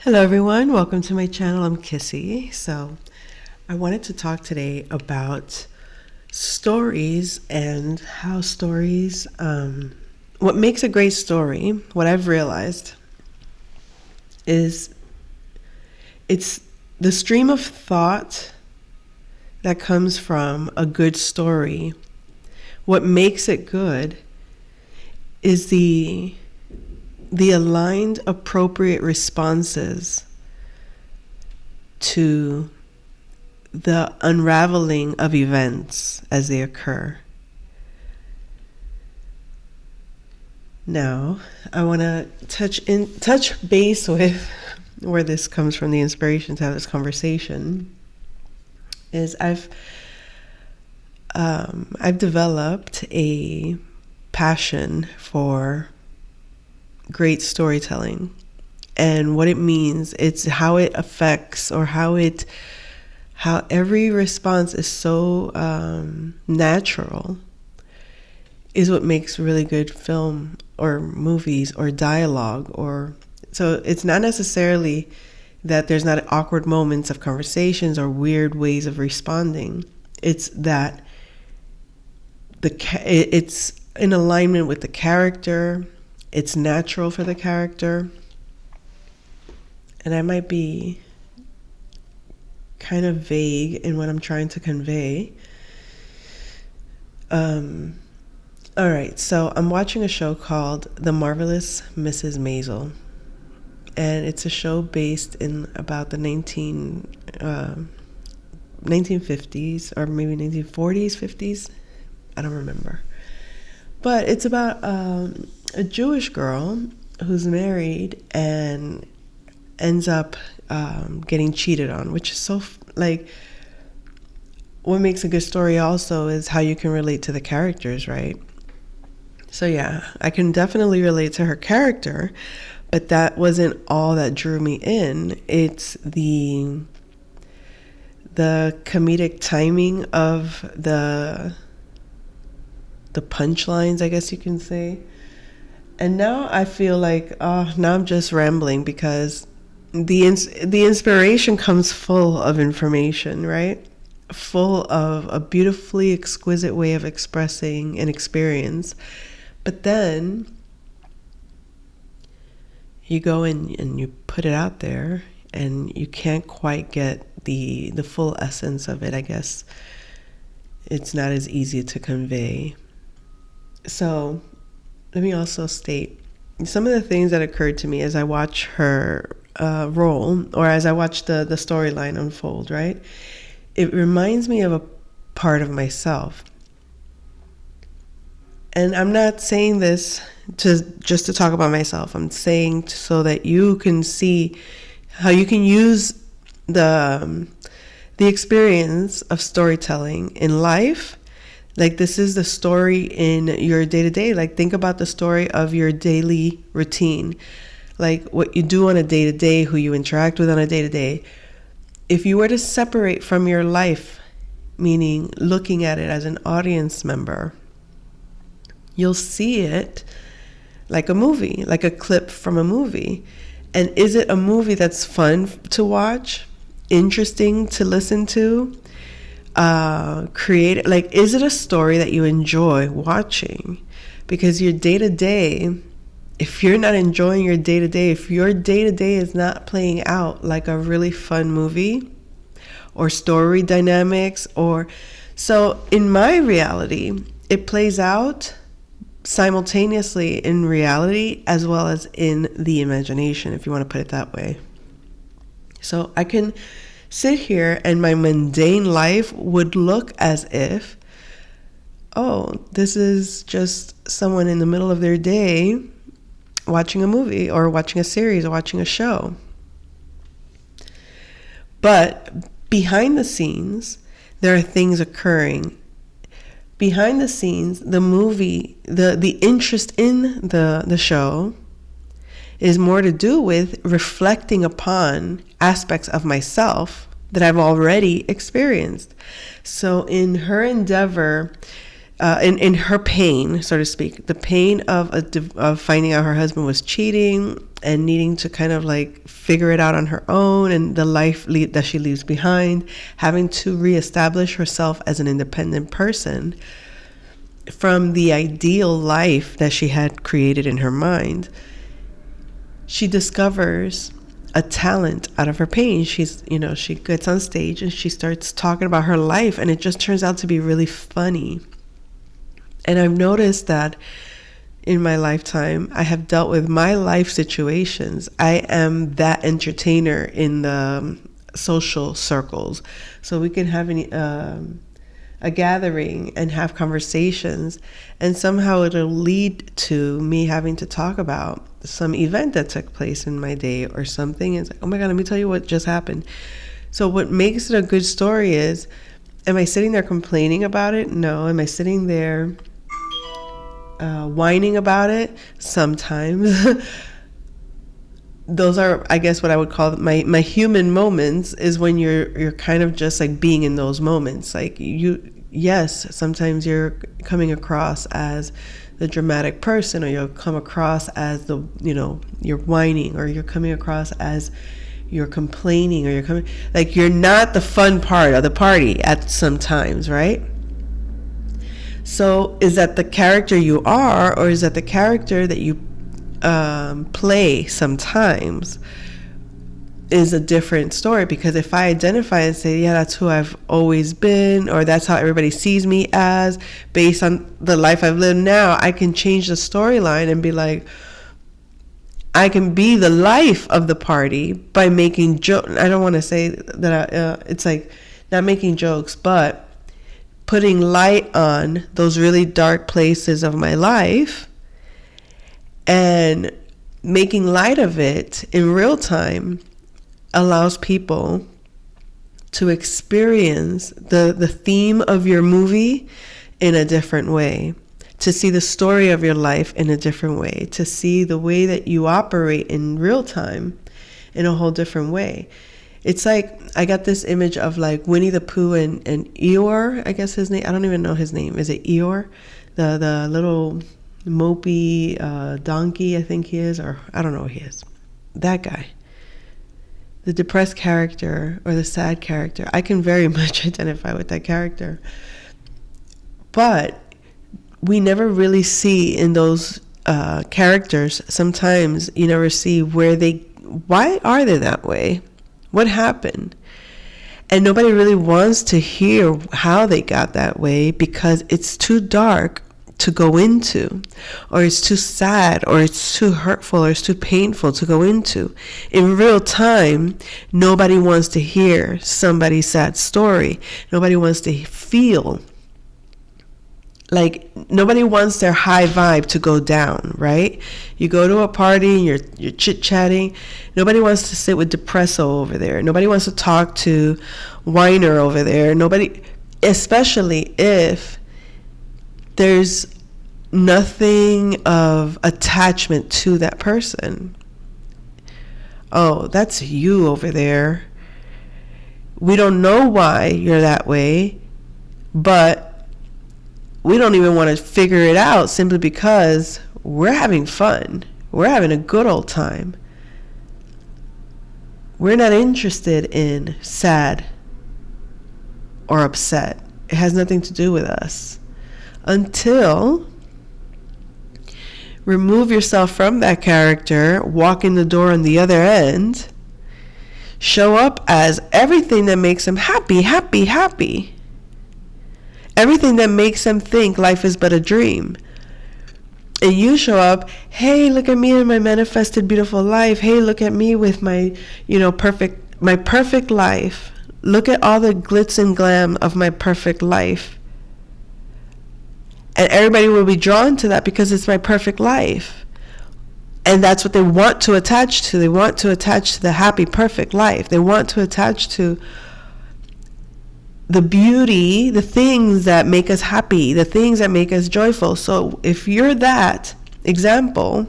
Hello everyone, welcome to my channel. I'm Kissy. So I wanted to talk today about stories and how stories, what makes a great story, what I've realized is it's the stream of thought that comes from a good story. What makes it good is the aligned appropriate responses to the unraveling of events as they occur. Now, I want to touch base with where this comes from. The inspiration to have this conversation is I've developed a passion for great storytelling and what it means. It's how it affects, or how every response is so natural, is what makes really good film or movies or dialogue. Or so it's not necessarily that there's not awkward moments of conversations or weird ways of responding. It's that it's in alignment with the character. It's natural for the character. And I might be kind of vague in what I'm trying to convey. All right, so I'm watching a show called The Marvelous Mrs. Maisel. And it's a show based in about the 1950s, or maybe 1940s, 50s. I don't remember. But it's about a Jewish girl who's married and ends up getting cheated on, which is so, what makes a good story also is how you can relate to the characters, right? So yeah, I can definitely relate to her character, but that wasn't all that drew me in. It's the comedic timing of the punchlines, I guess you can say. And now I feel like, now I'm just rambling, because the inspiration comes full of information, right? Full of a beautifully exquisite way of expressing an experience. But then you go and you put it out there, and you can't quite get the full essence of it, I guess. It's not as easy to convey. So let me also state some of the things that occurred to me as I watch her role, or as I watch the storyline unfold, right? It reminds me of a part of myself. And I'm not saying this just to talk about myself. I'm saying so that you can see how you can use the experience of storytelling in life. Like, this is the story in your day-to-day. Like, think about the story of your daily routine. Like, what you do on a day-to-day, who you interact with on a day-to-day. If you were to separate from your life, meaning looking at it as an audience member, you'll see it like a movie, like a clip from a movie. And is it a movie that's fun to watch, interesting to listen to? Create, like, is it a story that you enjoy watching? Because your day-to-day, if you're not enjoying your day-to-day, if your day-to-day is not playing out like a really fun movie or story dynamics, or so in my reality, it plays out simultaneously in reality as well as in the imagination, if you want to put it that way. So I can sit here and my mundane life would look as if, this is just someone in the middle of their day watching a movie or watching a series or watching a show. But behind the scenes, there are things occurring. Behind the scenes, the movie, the interest in the show is more to do with reflecting upon aspects of myself that I've already experienced. So in her endeavor, in her pain, so to speak, the pain of finding out her husband was cheating and needing to kind of like figure it out on her own, and the life that she leaves behind, having to reestablish herself as an independent person from the ideal life that she had created in her mind. She discovers a talent out of her pain. She gets on stage and she starts talking about her life, and it just turns out to be really funny. And I've noticed that in my lifetime, I have dealt with my life situations. I am that entertainer in the social circles. So we can have a gathering and have conversations, and somehow it'll lead to me having to talk about some event that took place in my day or something. It's like, oh my God, let me tell you what just happened. So what makes it a good story is, am I sitting there complaining about it? No. Am I sitting there whining about it? Sometimes. Those are, I guess, what I would call my human moments, is when you're kind of just like being in those moments. Like yes, sometimes you're coming across as the dramatic person, or you'll come across as you're whining, or you're coming across as you're complaining, or you're not the fun part of the party at some times, right? So is that the character you are, or is that the character that you play sometimes? Is a different story. Because if I identify and say, yeah, that's who I've always been, or that's how everybody sees me as, based on the life I've lived now, I can change the storyline and be like, I can be the life of the party by making jokes. I don't want to say that it's like not making jokes, but putting light on those really dark places of my life and making light of it in real time allows people to experience the theme of your movie in a different way, to see the story of your life in a different way, to see the way that you operate in real time in a whole different way. It's like, I got this image of like Winnie the Pooh and Eeyore, I guess his name, I don't even know his name. Is it Eeyore? The little mopey donkey, I think he is, or I don't know who he is. That guy. The depressed character or the sad character. I can very much identify with that character. But we never really see in those characters, sometimes you never see why are they that way? What happened? And nobody really wants to hear how they got that way, because it's too dark to go into, or it's too sad, or it's too hurtful, or it's too painful to go into. In real time, nobody wants to hear somebody's sad story. Nobody wants to feel like, nobody wants their high vibe to go down, right? You go to a party and you're chit-chatting. Nobody wants to sit with depresso over there. Nobody wants to talk to whiner over there. Nobody, especially if there's nothing of attachment to that person. Oh, that's you over there. We don't know why you're that way, but we don't even want to figure it out, simply because we're having fun. We're having a good old time. We're not interested in sad or upset. It has nothing to do with us. Until remove yourself from that character, walk in the door on the other end, show up as everything that makes them happy, happy, happy. Everything that makes them think life is but a dream. And you show up, hey, look at me in my manifested beautiful life. Hey, look at me with my, perfect life. Look at all the glitz and glam of my perfect life. And everybody will be drawn to that because it's my perfect life. And that's what they want to attach to. They want to attach to the happy, perfect life. They want to attach to the beauty, the things that make us happy, the things that make us joyful. So if you're that example,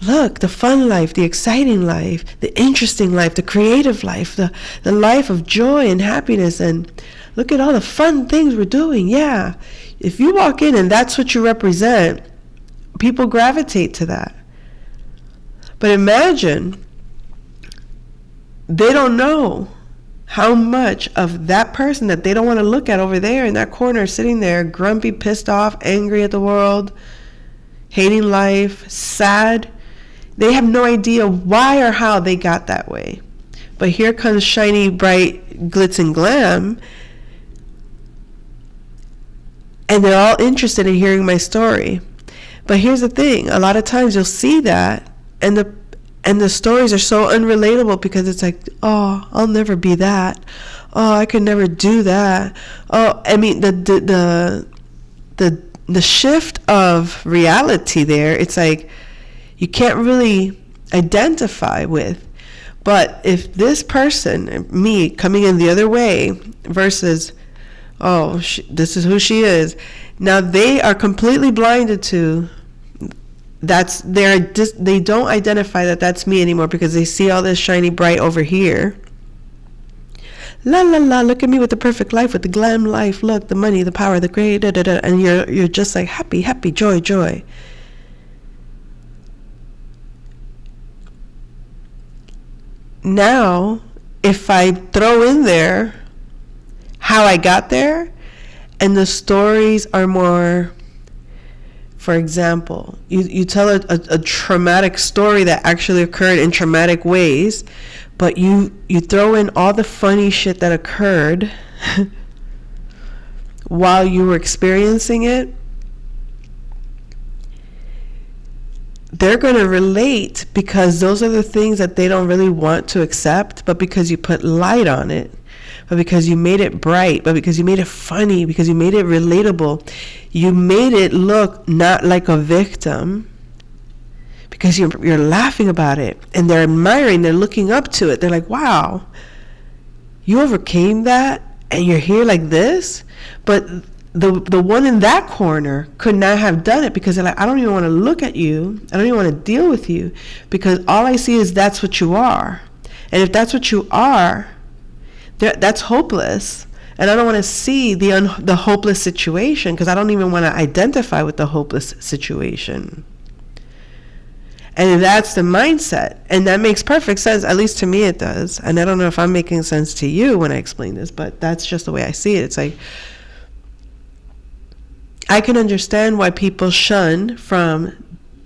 look, the fun life, the exciting life, the interesting life, the creative life, the life of joy and happiness, and look at all the fun things we're doing. Yeah, If you walk in and that's what you represent, people gravitate to that. But imagine they don't know how much of that person that they don't want to look at over there in that corner, sitting there grumpy, pissed off, angry at the world, hating life, sad. They have no idea why or how they got that way. But here comes shiny, bright, glitz and glam, and they're all interested in hearing my story. But here's the thing, a lot of times you'll see that, and the stories are so unrelatable, because it's like, oh, I'll never be that. Oh, I could never do that. Oh, I mean, the shift of reality there, it's like you can't really identify with. But if this person, me, coming in the other way versus, oh, this is who she is, now they are completely blinded to they don't identify that that's me anymore, because they see all this shiny bright over here. La la la, look at me with the perfect life, with the glam life, look, the money, the power, the great, da da da, and you're just like happy, happy, joy, joy. Now, if I throw in there how I got there, and the stories are more, for example, you tell a traumatic story that actually occurred in traumatic ways, but you throw in all the funny shit that occurred while you were experiencing it, they're going to relate, because those are the things that they don't really want to accept, but because you put light on it, but because you made it bright, but because you made it funny, because you made it relatable, you made it look not like a victim, because you're laughing about it, and they're admiring, they're looking up to it, they're like, wow, you overcame that, and you're here like this. But the one in that corner could not have done it, because they're like, I don't even want to look at you, I don't even want to deal with you, because all I see is that's what you are. And if that's what you are, that's hopeless, and I don't want to see the hopeless situation, because I don't even want to identify with the hopeless situation. And that's the mindset, and that makes perfect sense, at least to me it does. And I don't know if I'm making sense to you when I explain this, but that's just the way I see it. It's like, I can understand why people shun from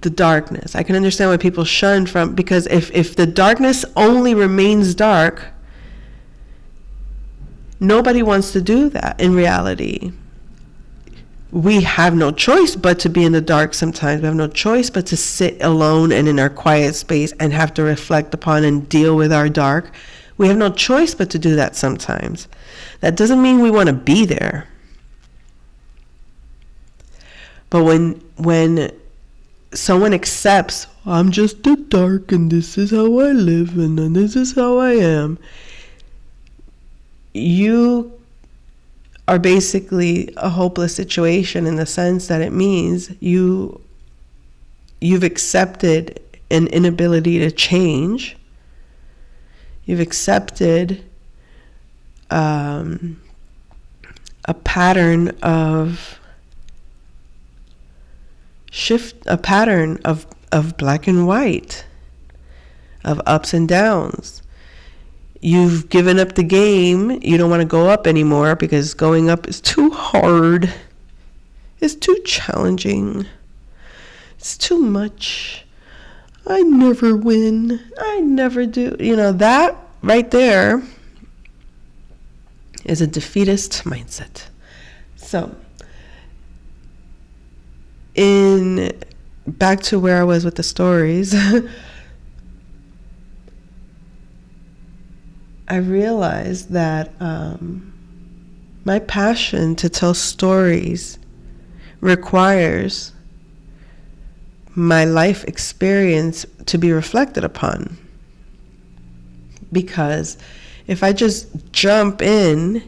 the darkness. I can understand why people shun from, because if the darkness only remains dark, nobody wants to do that in reality. We have no choice but to be in the dark sometimes. We have no choice but to sit alone and in our quiet space and have to reflect upon and deal with our dark. We have no choice but to do that sometimes. That doesn't mean we want to be there. But when someone accepts, I'm just the dark and this is how I live and this is how I am, you are basically a hopeless situation, in the sense that it means you've accepted an inability to change. You've accepted a pattern of black and white, of ups and downs. You've given up the game. You don't want to go up anymore, because going up is too hard. It's too challenging. It's too much. I never win. I never do. That right there is a defeatist mindset. So, back to where I was with the stories, I realized that my passion to tell stories requires my life experience to be reflected upon. Because if I just jump into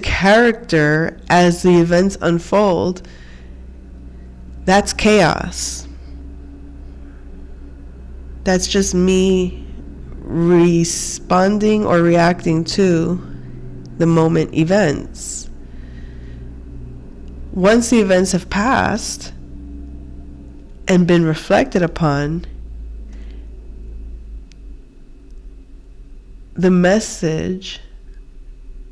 character as the events unfold, that's chaos. That's just me responding or reacting to the moment events. once the events have passed and been reflected upon, the message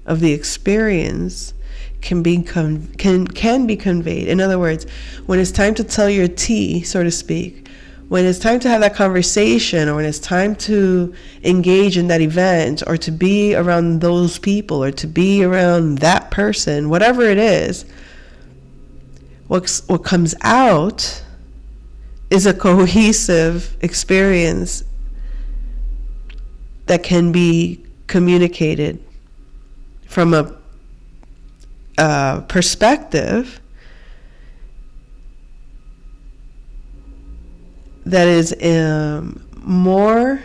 of the experience can be conveyed. In other words, when it's time to tell your tea, so to speak, when it's time to have that conversation, or when it's time to engage in that event, or to be around those people, or to be around that person, whatever it is, what comes out is a cohesive experience that can be communicated from a perspective that is more,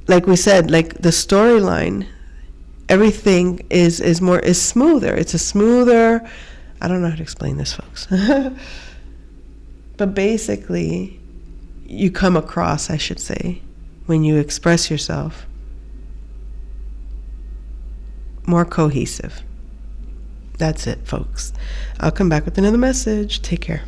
like we said, like the storyline, everything is smoother. It's a smoother, I don't know how to explain this, folks. But basically, you come across, I should say, when you express yourself, more cohesive. That's it, folks. I'll come back with another message. Take care.